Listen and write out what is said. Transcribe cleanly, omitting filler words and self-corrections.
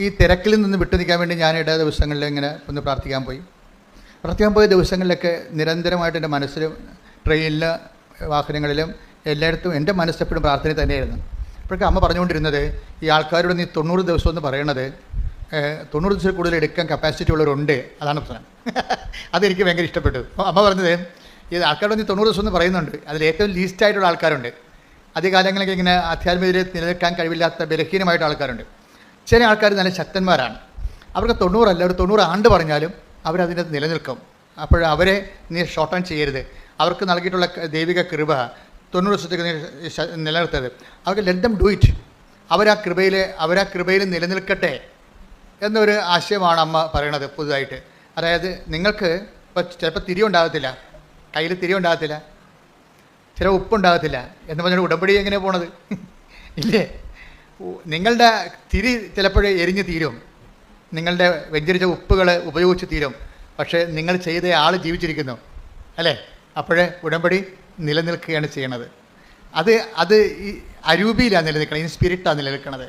ഈ തിരക്കിൽ നിന്ന് വിട്ടു നിൽക്കാൻ വേണ്ടി ഞാൻ ഇട ദിവസങ്ങളിൽ ഇങ്ങനെ ഒന്ന് പ്രാർത്ഥിക്കാൻ പോയ ദിവസങ്ങളിലൊക്കെ നിരന്തരമായിട്ട് എൻ്റെ മനസ്സിലും ട്രെയിനിലും വാഹനങ്ങളിലും എല്ലായിടത്തും എൻ്റെ മനസ്സെപ്പോഴും പ്രാർത്ഥന തന്നെയായിരുന്നു. അപ്പോഴൊക്കെ അമ്മ പറഞ്ഞുകൊണ്ടിരുന്നത്, ഈ ആൾക്കാരോട് നീ 90 ദിവസം എന്ന് പറയണത് 90 ദിവസത്തിൽ കൂടുതൽ എടുക്കാൻ കപ്പാസിറ്റി ഉള്ളവരുണ്ട്, അതാണ് പ്രശ്നം. അതെനിക്ക് ഭയങ്കര ഇഷ്ടപ്പെട്ടു. അമ്മ പറഞ്ഞത്, ഈ ആൾക്കാരോട് നീ 90 ദിവസം എന്ന് പറയുന്നുണ്ട്, അതിൽ ഏറ്റവും ലീസ്റ്റായിട്ടുള്ള ആൾക്കാരുണ്ട്, അധികാലങ്ങളൊക്കെ ഇങ്ങനെ ആധ്യാത്മികതയിൽ നിലനിൽക്കാൻ കഴിവില്ലാത്ത ബലഹീനമായിട്ട് ആൾക്കാരുണ്ട്. ചില ആൾക്കാർ നല്ല ശക്തന്മാരാണ്, അവർക്ക് 90 അല്ല, ഒരു 90 ആണ്ട് പറഞ്ഞാലും അവരതിനകത്ത് നിലനിൽക്കും. അപ്പോൾ അവരെ നീ ഷോർട്ട് ഓൺ ചെയ്യരുത്. അവർക്ക് നൽകിയിട്ടുള്ള ദൈവിക കൃപ 90 ദിവസത്തേക്ക് നിലനിർത്തരുത്. അവർക്ക് ലെറ്റ് ദം ഡു ഇറ്റ്. അവരാ കൃപയിൽ നിലനിൽക്കട്ടെ എന്നൊരു ആശയമാണ് അമ്മ പറയണത് പുതുതായിട്ട്. അതായത് നിങ്ങൾക്ക് ഇപ്പോൾ ചിലപ്പോൾ തിരിയുണ്ടാകത്തില്ല, കയ്യിൽ തിരിയുണ്ടാകത്തില്ല, ചില ഉപ്പുണ്ടാകത്തില്ല എന്ന് പറഞ്ഞാൽ ഉടമ്പടി എങ്ങനെയാണ് പോണത്? ഇല്ലേ? നിങ്ങളുടെ തിരി ചിലപ്പോഴേ എരിഞ്ഞ് തീരും, നിങ്ങളുടെ വെഞ്ചരിച്ച ഉപ്പുകൾ ഉപയോഗിച്ച് തീരും, പക്ഷേ നിങ്ങൾ ചെയ്ത ആൾ ജീവിച്ചിരിക്കുന്നു, അല്ലേ? അപ്പോഴേ ഉടമ്പടി നിലനിൽക്കുകയാണ് ചെയ്യണത്. അത് ഈ അരൂപിയിലാണ് നിലനിൽക്കുന്നത്, ഇൻ സ്പിരിറ്റാണ് നിലനിൽക്കുന്നത്.